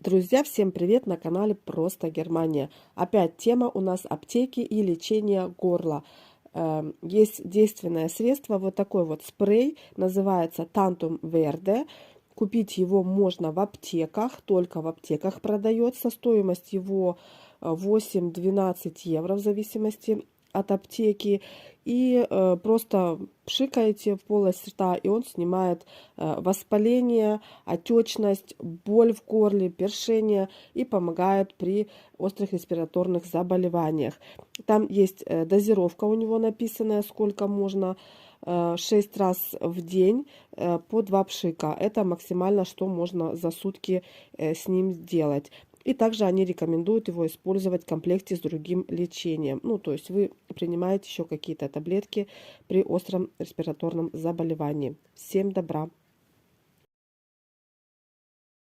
Друзья, всем привет на канале Просто Германия. Опять тема у нас аптеки и лечение горла. Есть действенное средство, вот такой вот спрей, называется Tantum Verde. Купить его можно в аптеках, только в аптеках продается. Стоимость его 8-12 евро в зависимости от аптеки. И просто пшикаете в полость рта, и он снимает воспаление, отечность, боль в горле, першение и помогает при острых респираторных заболеваниях. Там есть дозировка у него написанная, сколько можно. 6 раз в день по 2 пшика. Это максимально, что можно за сутки с ним сделать. И также они рекомендуют его использовать в комплекте с другим лечением. Ну, то есть вы принимаете еще какие-то таблетки при остром респираторном заболевании. Всем добра!